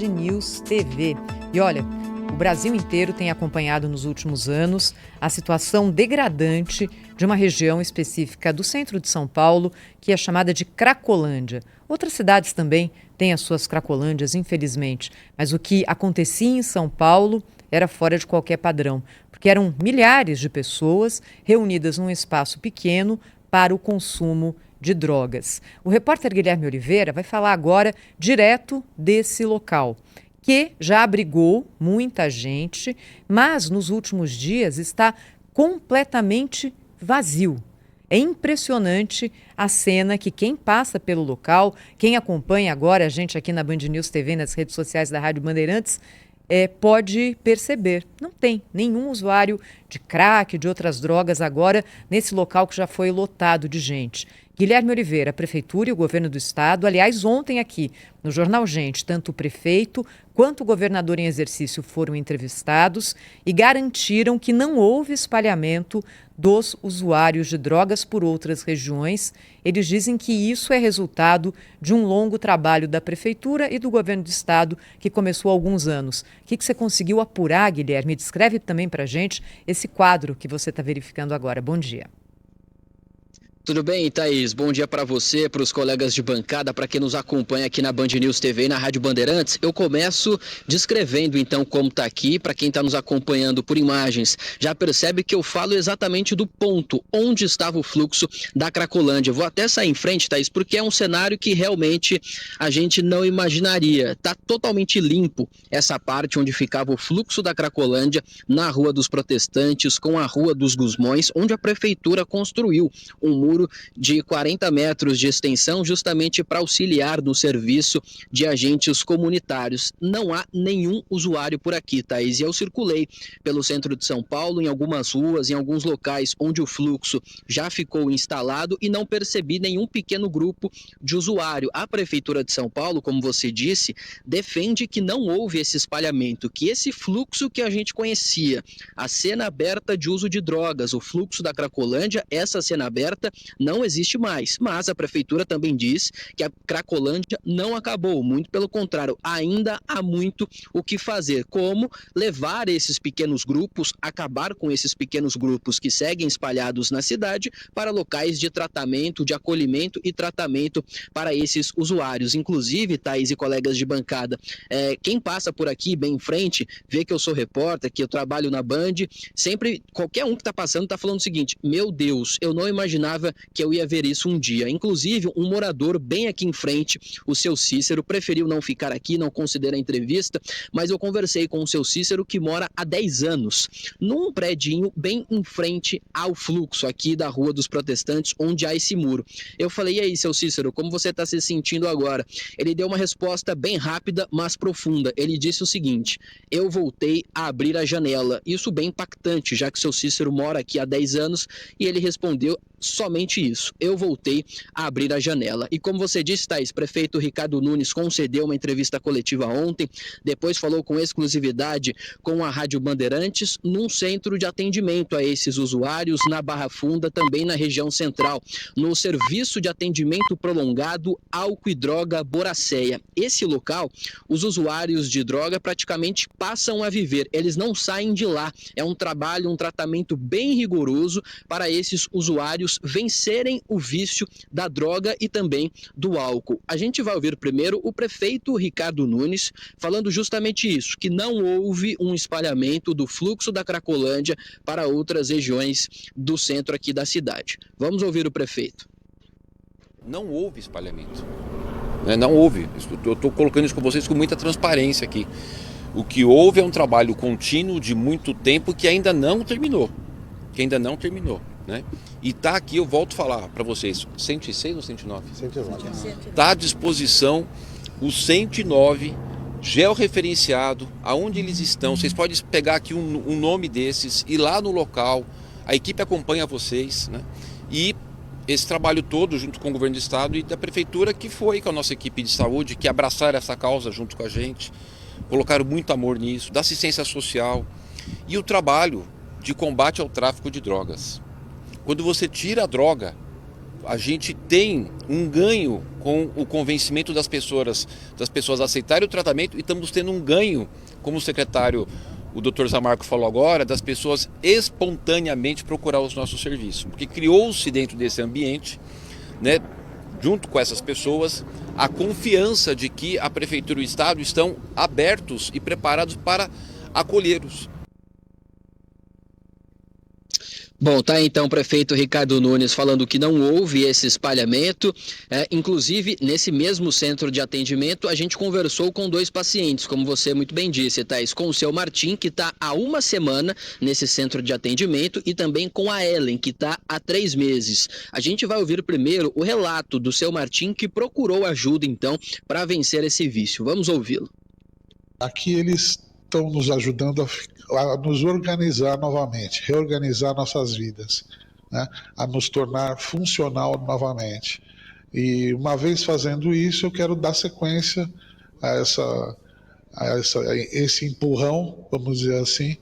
News TV. E olha, o Brasil inteiro tem acompanhado nos últimos anos a situação degradante de uma região específica do centro de São Paulo, que é chamada de Cracolândia. Outras cidades também têm as suas Cracolândias, infelizmente, mas o que acontecia em São Paulo era fora de qualquer padrão, porque eram milhares de pessoas reunidas num espaço pequeno para o consumo de drogas. O repórter Guilherme Oliveira vai falar agora direto desse local, que já abrigou muita gente, mas nos últimos dias está completamente vazio. É impressionante a cena que quem passa pelo local, quem acompanha agora a gente aqui na Band News TV, nas redes sociais da Rádio Bandeirantes, pode perceber. Não tem nenhum usuário de crack, de outras drogas agora nesse local que já foi lotado de gente. Guilherme Oliveira, a Prefeitura e o Governo do Estado, aliás, ontem aqui no Jornal Gente, tanto o prefeito quanto o governador em exercício foram entrevistados e garantiram que não houve espalhamento dos usuários de drogas por outras regiões. Eles dizem que isso é resultado de um longo trabalho da Prefeitura e do Governo do Estado que começou há alguns anos. O que você conseguiu apurar, Guilherme? Descreve também para a gente esse quadro que você está verificando agora. Bom dia. Tudo bem, Thaís? Bom dia para você, para os colegas de bancada, para quem nos acompanha aqui na Band News TV e na Rádio Bandeirantes. Eu começo descrevendo então como está aqui, para quem está nos acompanhando por imagens. Já percebe que eu falo exatamente do ponto onde estava o fluxo da Cracolândia. Vou até sair em frente, Thaís, porque é um cenário que realmente a gente não imaginaria. Está totalmente limpo essa parte onde ficava o fluxo da Cracolândia, na Rua dos Protestantes, com a Rua dos Gusmões, onde a Prefeitura construiu um muro de 40 metros de extensão justamente para auxiliar no serviço de agentes comunitários. Não há nenhum usuário por aqui, Thaís. E eu circulei pelo centro de São Paulo, em algumas ruas, em alguns locais onde o fluxo já ficou instalado e não percebi nenhum pequeno grupo de usuário. A Prefeitura de São Paulo, como você disse, defende que não houve esse espalhamento, que esse fluxo que a gente conhecia, a cena aberta de uso de drogas, o fluxo da Cracolândia, essa cena aberta não existe mais, mas a Prefeitura também diz que a Cracolândia não acabou, muito pelo contrário, ainda há muito o que fazer, como levar esses pequenos grupos, acabar com esses pequenos grupos que seguem espalhados na cidade para locais de tratamento, de acolhimento e tratamento para esses usuários. Inclusive, Thaís e colegas de bancada, quem passa por aqui bem em frente, vê que eu sou repórter, que eu trabalho na Band, sempre, qualquer um que está passando está falando o seguinte: meu Deus, eu não imaginava que eu ia ver isso um dia. Inclusive, um morador bem aqui em frente, o seu Cícero, preferiu não ficar aqui, não considera a entrevista, mas eu conversei com o seu Cícero, que mora há 10 anos, num predinho bem em frente ao fluxo aqui da Rua dos Protestantes, onde há esse muro. Eu falei: e aí, seu Cícero, como você está se sentindo agora? Ele deu uma resposta bem rápida, mas profunda. Ele disse o seguinte: eu voltei a abrir a janela. Isso bem impactante, já que o seu Cícero mora aqui há 10 anos, e ele respondeu somente isso: eu voltei a abrir a janela. E como você disse, Thaís, prefeito Ricardo Nunes concedeu uma entrevista coletiva ontem, depois falou com exclusividade com a Rádio Bandeirantes, num centro de atendimento a esses usuários na Barra Funda, também na região central, no Serviço de Atendimento Prolongado Álcool e Droga Boracéia. Esse local, os usuários de droga praticamente passam a viver, eles não saem de lá. É um trabalho, um tratamento bem rigoroso para esses usuários vencerem o vício da droga e também do álcool. A gente vai ouvir primeiro o prefeito Ricardo Nunes falando justamente isso, que não houve um espalhamento do fluxo da Cracolândia para outras regiões do centro aqui da cidade. Vamos ouvir o prefeito. Não houve espalhamento. Não houve. Eu estou colocando isso com vocês com muita transparência aqui. O que houve é um trabalho contínuo de muito tempo que ainda não terminou. Né? E está aqui, eu volto a falar para vocês, 106 ou 109? 109. Está à disposição o 109 georreferenciado, aonde eles estão. Vocês podem pegar aqui um nome desses, ir lá no local, a equipe acompanha vocês, né? E esse trabalho todo junto com o governo do estado e da prefeitura, que foi com a nossa equipe de saúde, que abraçaram essa causa junto com a gente, colocaram muito amor nisso, da assistência social e o trabalho de combate ao tráfico de drogas. Quando você tira a droga, a gente tem um ganho com o convencimento das pessoas a aceitarem o tratamento, e estamos tendo um ganho, como o secretário, o Dr. Zamarco falou agora, das pessoas espontaneamente procurar os nossos serviços, porque criou-se dentro desse ambiente, né, junto com essas pessoas, a confiança de que a Prefeitura e o Estado estão abertos e preparados para acolhê-los. Bom, tá então o prefeito Ricardo Nunes falando que não houve esse espalhamento. Inclusive, nesse mesmo centro de atendimento, a gente conversou com 2 pacientes, como você muito bem disse, Thaís, com o seu Martim, que está há 1 semana nesse centro de atendimento, e também com a Ellen, que está há 3 meses. A gente vai ouvir primeiro o relato do seu Martim, que procurou ajuda, então, para vencer esse vício. Vamos ouvi-lo. Aqui eles estão nos ajudando a nos organizar novamente, reorganizar nossas vidas, né? A nos tornar funcional novamente. E uma vez fazendo isso, eu quero dar sequência a esse empurrão, vamos dizer assim,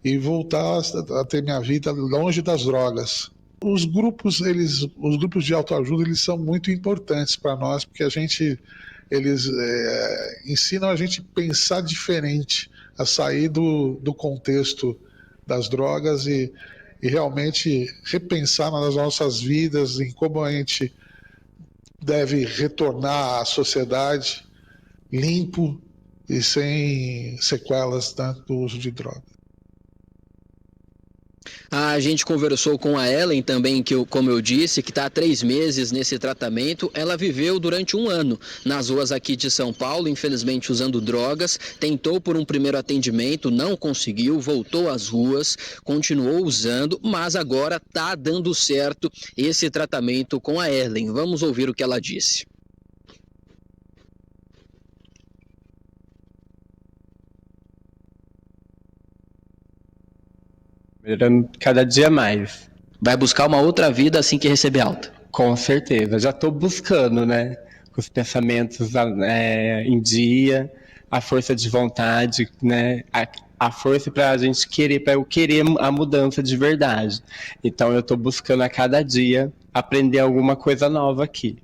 e voltar a ter minha vida longe das drogas. Os grupos de autoajuda, eles são muito importantes para nós, porque eles ensinam a gente a pensar diferente, a sair do contexto das drogas e realmente repensar nas nossas vidas, em como a gente deve retornar à sociedade limpo e sem sequelas, né, do uso de drogas. A gente conversou com a Ellen também, como eu disse, que está há 3 meses nesse tratamento. Ela viveu durante 1 ano nas ruas aqui de São Paulo, infelizmente usando drogas. Tentou por um primeiro atendimento, não conseguiu, voltou às ruas, continuou usando, mas agora está dando certo esse tratamento com a Ellen. Vamos ouvir o que ela disse. Cada dia mais. Vai buscar uma outra vida assim que receber alta? Com certeza. Já estou buscando, né? Com os pensamentos em dia, a força de vontade, né? A força para a gente querer, para eu querer a mudança de verdade. Então eu estou buscando a cada dia aprender alguma coisa nova aqui.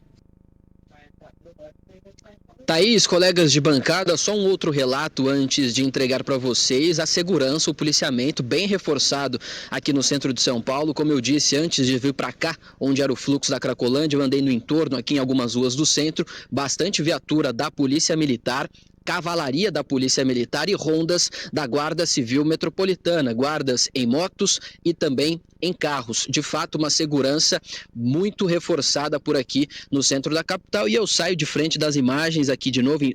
Thaís, colegas de bancada, só um outro relato antes de entregar para vocês. A segurança, o policiamento bem reforçado aqui no centro de São Paulo. Como eu disse, antes de vir para cá, onde era o fluxo da Cracolândia, eu andei no entorno, aqui em algumas ruas do centro, bastante viatura da Polícia Militar, cavalaria da Polícia Militar e rondas da Guarda Civil Metropolitana, guardas em motos e também em carros. De fato, uma segurança muito reforçada por aqui no centro da capital, e eu saio de frente das imagens aqui de novo,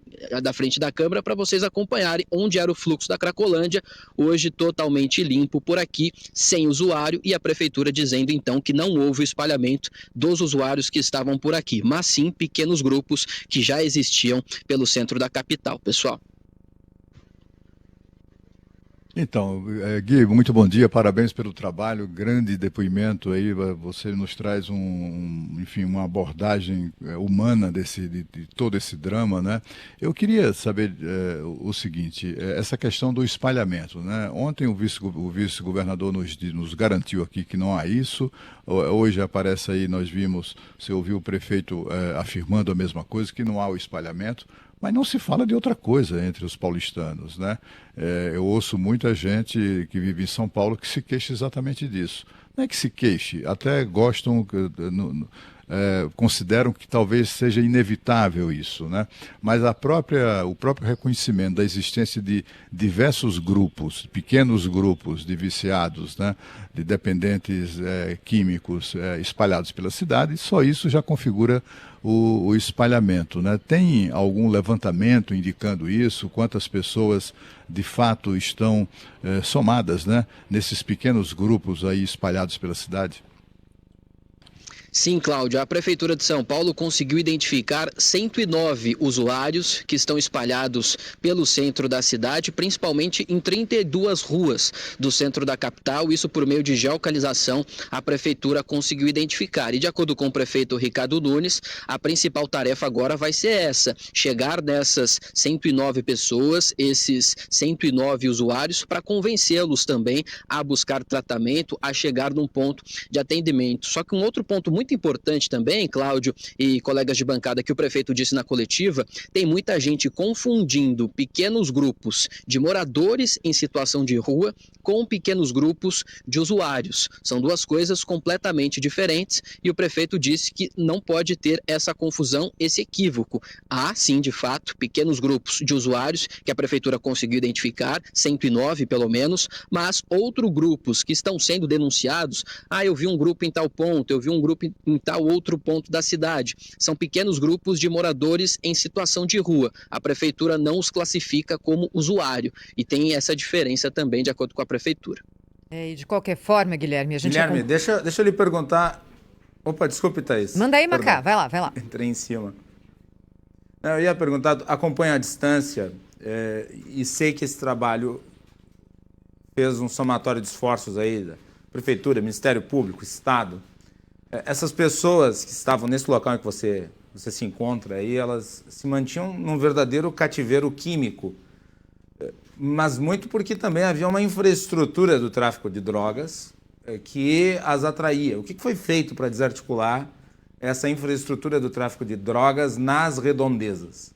da frente da câmera, para vocês acompanharem onde era o fluxo da Cracolândia, hoje totalmente limpo por aqui, sem usuário, e a prefeitura dizendo então que não houve o espalhamento dos usuários que estavam por aqui, mas sim pequenos grupos que já existiam pelo centro da capital. Pessoal. Então, Gui, muito bom dia, parabéns pelo trabalho, grande depoimento aí, você nos traz enfim, uma abordagem humana de todo esse drama, né? Eu queria saber o seguinte, essa questão do espalhamento, né? Ontem o vice-governador nos garantiu aqui que não há isso, hoje aparece aí, nós vimos, você ouviu o prefeito afirmando a mesma coisa, que não há o espalhamento, mas não se fala de outra coisa entre os paulistanos, né? Eu ouço muita gente que vive em São Paulo que se queixa exatamente disso. Não é que se queixe, até gostam, consideram que talvez seja inevitável isso, né? Mas o próprio reconhecimento da existência de diversos grupos, pequenos grupos de viciados, né? De dependentes químicos espalhados pela cidade, só isso já configura o espalhamento, né? Tem algum levantamento indicando isso? Quantas pessoas de fato estão somadas, né? Nesses pequenos grupos aí espalhados pela cidade? Sim, Cláudio, a Prefeitura de São Paulo conseguiu identificar 109 usuários que estão espalhados pelo centro da cidade, principalmente em 32 ruas do centro da capital. Isso por meio de geolocalização a Prefeitura conseguiu identificar. E de acordo com o prefeito Ricardo Nunes, a principal tarefa agora vai ser essa, chegar nessas 109 pessoas, esses 109 usuários, para convencê-los também a buscar tratamento, a chegar num ponto de atendimento. Só que um outro ponto muito muito importante também, Cláudio e colegas de bancada, que o prefeito disse na coletiva, tem muita gente confundindo pequenos grupos de moradores em situação de rua com pequenos grupos de usuários. São duas coisas completamente diferentes e o prefeito disse que não pode ter essa confusão, esse equívoco. Há, sim, de fato, pequenos grupos de usuários que a prefeitura conseguiu identificar, 109 pelo menos, mas outros grupos que estão sendo denunciados, eu vi um grupo em tal ponto, eu vi um grupo em tal outro ponto da cidade. São pequenos grupos de moradores em situação de rua. A prefeitura não os classifica como usuário e tem essa diferença também de acordo com a prefeitura. E de qualquer forma, Guilherme, deixa eu lhe perguntar. Opa, desculpe, Thaís. Manda aí, Macá, vai lá. Entrei em cima. Eu ia perguntar, acompanho à distância e sei que esse trabalho fez um somatório de esforços aí da Prefeitura, Ministério Público, Estado. Essas pessoas que estavam nesse local em que você se encontra aí, elas se mantinham num verdadeiro cativeiro químico, mas muito porque também havia uma infraestrutura do tráfico de drogas que as atraía. O que foi feito para desarticular essa infraestrutura do tráfico de drogas nas redondezas?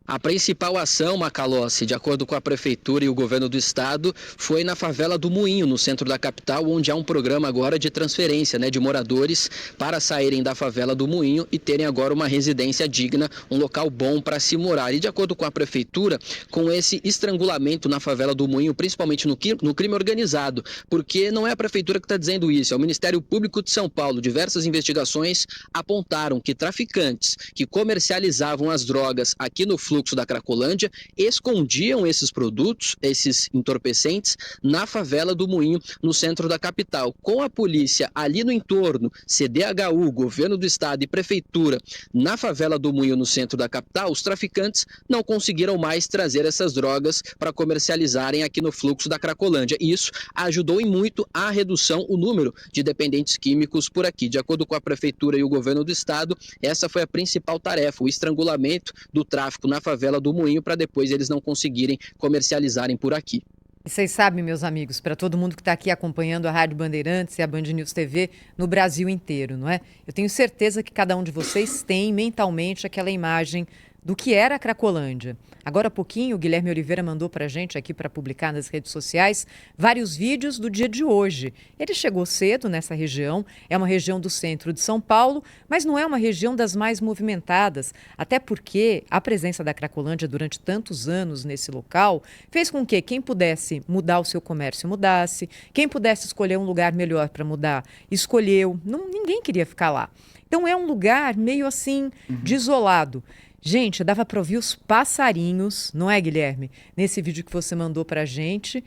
A principal ação, Macalossi, de acordo com a prefeitura e o governo do estado, foi na favela do Moinho, no centro da capital, onde há um programa agora de transferência, de moradores para saírem da favela do Moinho e terem agora uma residência digna, um local bom para se morar. E de acordo com a prefeitura, com esse estrangulamento na favela do Moinho, principalmente no crime organizado, porque não é a prefeitura que está dizendo isso, é o Ministério Público de São Paulo. Diversas investigações apontaram que traficantes que comercializavam as drogas aqui no fluxo da Cracolândia escondiam esses produtos, esses entorpecentes, na favela do Moinho, no centro da capital. Com a polícia ali no entorno, CDHU, governo do estado e prefeitura, na favela do Moinho, no centro da capital, os traficantes não conseguiram mais trazer essas drogas para comercializarem aqui no fluxo da Cracolândia. E isso ajudou em muito a redução, o número de dependentes químicos por aqui. De acordo com a prefeitura e o governo do estado, essa foi a principal tarefa, o estrangulamento do tráfico na favela do Moinho, para depois eles não conseguirem comercializarem por aqui. Vocês sabem, meus amigos, para todo mundo que está aqui acompanhando a Rádio Bandeirantes e a Band News TV no Brasil inteiro, não é? Eu tenho certeza que cada um de vocês tem mentalmente aquela imagem do que era a Cracolândia. Agora há pouquinho, o Guilherme Oliveira mandou para a gente aqui para publicar nas redes sociais vários vídeos do dia de hoje. Ele chegou cedo nessa região, é uma região do centro de São Paulo, mas não é uma região das mais movimentadas, até porque a presença da Cracolândia durante tantos anos nesse local fez com que quem pudesse mudar o seu comércio mudasse, quem pudesse escolher um lugar melhor para mudar, escolheu. Ninguém queria ficar lá. Então é um lugar meio assim, desolado. Gente, dava para ouvir os passarinhos, não é, Guilherme? Nesse vídeo que você mandou para a gente,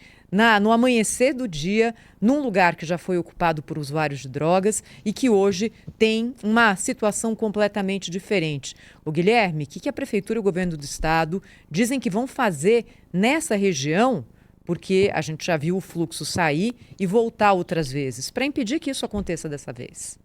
no amanhecer do dia, num lugar que já foi ocupado por usuários de drogas e que hoje tem uma situação completamente diferente. O Guilherme, o que a Prefeitura e o Governo do Estado dizem que vão fazer nessa região, porque a gente já viu o fluxo sair e voltar outras vezes, para impedir que isso aconteça dessa vez?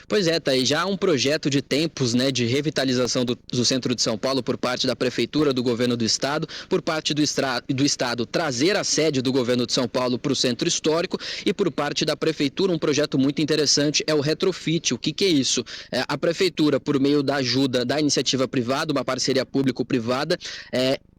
Pois é, Thaís, já há um projeto de tempos, de revitalização do centro de São Paulo por parte da Prefeitura, do Governo do Estado, por parte do Estado trazer a sede do Governo de São Paulo para o centro histórico e por parte da Prefeitura um projeto muito interessante é o retrofit. O que é isso? A Prefeitura, por meio da ajuda da iniciativa privada, uma parceria público-privada,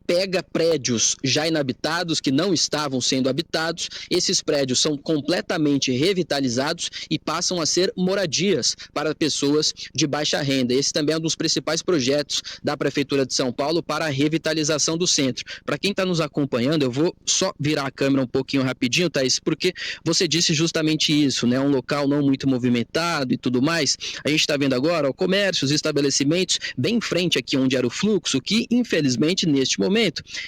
pega prédios já inabitados, que não estavam sendo habitados, esses prédios são completamente revitalizados e passam a ser moradias para pessoas de baixa renda. Esse também é um dos principais projetos da Prefeitura de São Paulo para a revitalização do centro. Para quem está nos acompanhando, eu vou só virar a câmera um pouquinho rapidinho, Thaís, porque você disse justamente isso, um local não muito movimentado e tudo mais. A gente está vendo agora comércios, estabelecimentos bem em frente aqui onde era o fluxo, que infelizmente neste momento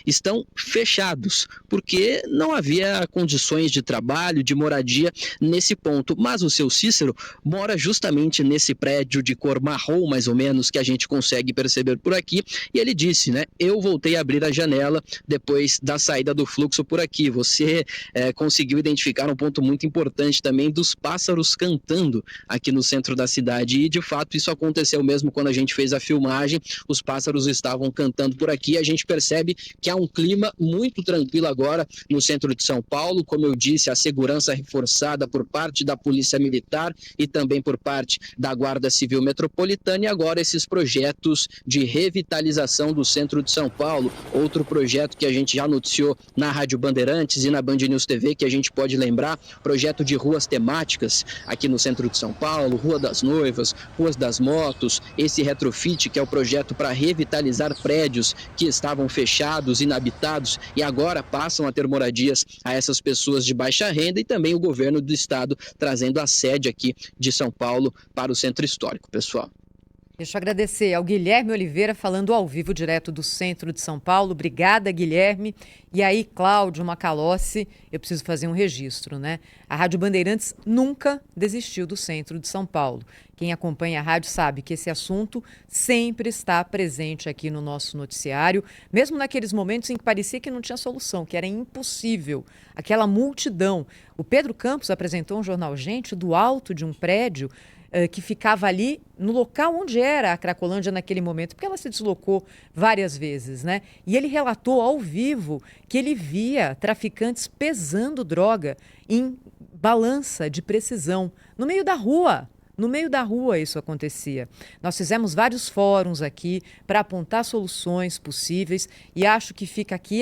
estão fechados, porque não havia condições de trabalho, de moradia nesse ponto. Mas o seu Cícero mora justamente nesse prédio de cor marrom, mais ou menos, que a gente consegue perceber por aqui, e ele disse, eu voltei a abrir a janela depois da saída do fluxo por aqui. Você conseguiu identificar um ponto muito importante também dos pássaros cantando aqui no centro da cidade, e de fato isso aconteceu mesmo quando a gente fez a filmagem, os pássaros estavam cantando por aqui, a gente percebe percebe que há um clima muito tranquilo agora no centro de São Paulo. Como eu disse, a segurança reforçada por parte da Polícia Militar e também por parte da Guarda Civil Metropolitana, e agora esses projetos de revitalização do centro de São Paulo. Outro projeto que a gente já noticiou na Rádio Bandeirantes e na Band News TV, que a gente pode lembrar, projeto de ruas temáticas aqui no centro de São Paulo, Rua das Noivas, Ruas das Motos, esse retrofit, que é o projeto para revitalizar prédios que estavam fechados, inabitados, e agora passam a ter moradias a essas pessoas de baixa renda, e também o governo do estado trazendo a sede aqui de São Paulo para o centro histórico, pessoal. Deixa eu agradecer ao Guilherme Oliveira, falando ao vivo direto do centro de São Paulo. Obrigada, Guilherme. E aí, Cláudio Macalossi, eu preciso fazer um registro, né? A Rádio Bandeirantes nunca desistiu do centro de São Paulo. Quem acompanha a rádio sabe que esse assunto sempre está presente aqui no nosso noticiário, mesmo naqueles momentos em que parecia que não tinha solução, que era impossível. Aquela multidão. O Pedro Campos apresentou um jornal Gente do alto de um prédio que ficava ali no local onde era a Cracolândia naquele momento, porque ela se deslocou várias vezes, né? E ele relatou ao vivo que ele via traficantes pesando droga em balança de precisão, no meio da rua. No meio da rua isso acontecia. Nós fizemos vários fóruns aqui para apontar soluções possíveis, e acho que fica aqui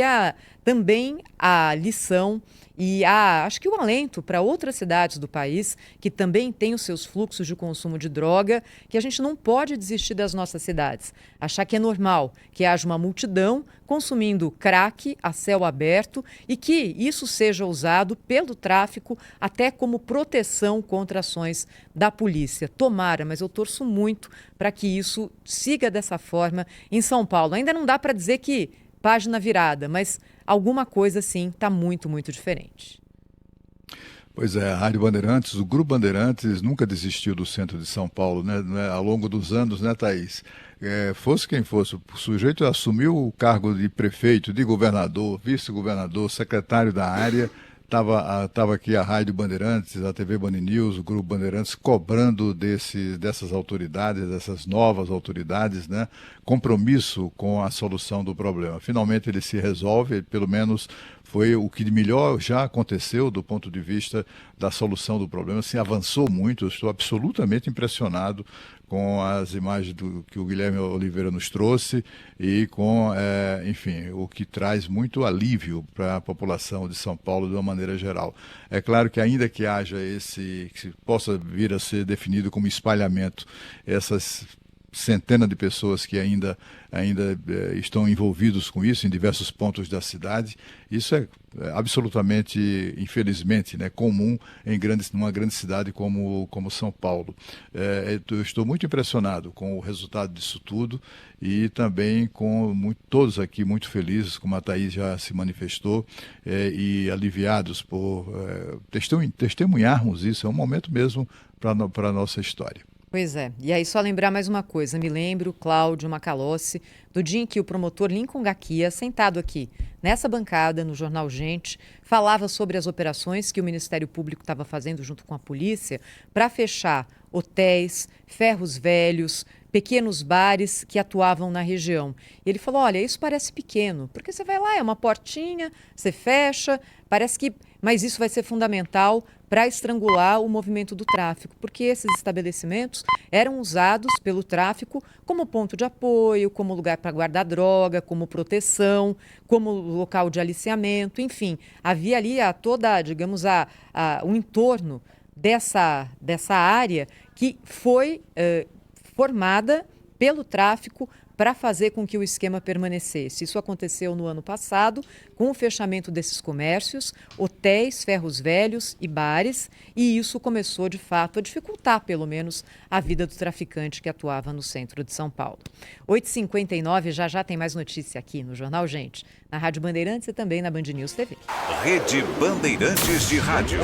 também a lição e acho que o alento para outras cidades do país que também têm os seus fluxos de consumo de droga, que a gente não pode desistir das nossas cidades. Achar que é normal que haja uma multidão consumindo crack a céu aberto e que isso seja usado pelo tráfico até como proteção contra ações da polícia. Tomara, mas eu torço muito para que isso siga dessa forma em São Paulo. Ainda não dá para dizer que página virada, mas alguma coisa sim está muito, muito diferente. Pois é, a Rádio Bandeirantes, o Grupo Bandeirantes nunca desistiu do centro de São Paulo, né? Ao longo dos anos, né, Thaís? Fosse quem fosse, o sujeito assumiu o cargo de prefeito, de governador, vice-governador, secretário da área. Tava aqui a Rádio Bandeirantes, a TV Band News, o Grupo Bandeirantes, cobrando dessas autoridades, dessas novas autoridades, né, compromisso com a solução do problema. Finalmente ele se resolve, pelo menos foi o que de melhor já aconteceu do ponto de vista da solução do problema. Se avançou muito, eu estou absolutamente impressionado com as imagens que o Guilherme Oliveira nos trouxe e com, enfim, o que traz muito alívio para a população de São Paulo de uma maneira geral. É claro que ainda que haja que possa vir a ser definido como espalhamento, essas centenas de pessoas que ainda estão envolvidos com isso em diversos pontos da cidade, isso é absolutamente, infelizmente, né, comum numa grande cidade como São Paulo. Eu estou muito impressionado com o resultado disso tudo e também todos aqui muito felizes, como a Thaís já se manifestou, e aliviados por testemunharmos isso. É um momento mesmo para a nossa história. Pois é. E aí, só lembrar mais uma coisa. Me lembro, Cláudio Macalossi, do dia em que o promotor Lincoln Gaquia, sentado aqui nessa bancada no jornal Gente, falava sobre as operações que o Ministério Público estava fazendo junto com a polícia para fechar hotéis, ferros velhos, pequenos bares que atuavam na região. E ele falou, olha, isso parece pequeno, porque você vai lá, é uma portinha, você fecha, parece que... Mas isso vai ser fundamental para estrangular o movimento do tráfico, porque esses estabelecimentos eram usados pelo tráfico como ponto de apoio, como lugar para guardar droga, como proteção, como local de aliciamento, enfim. Havia ali o entorno dessa área que foi formada pelo tráfico para fazer com que o esquema permanecesse. Isso aconteceu no ano passado, com o fechamento desses comércios, hotéis, ferros velhos e bares, e isso começou, de fato, a dificultar, pelo menos, a vida do traficante que atuava no centro de São Paulo. 8h59, já tem mais notícia aqui no Jornal Gente, na Rádio Bandeirantes e também na Band News TV. Rede Bandeirantes de Rádio.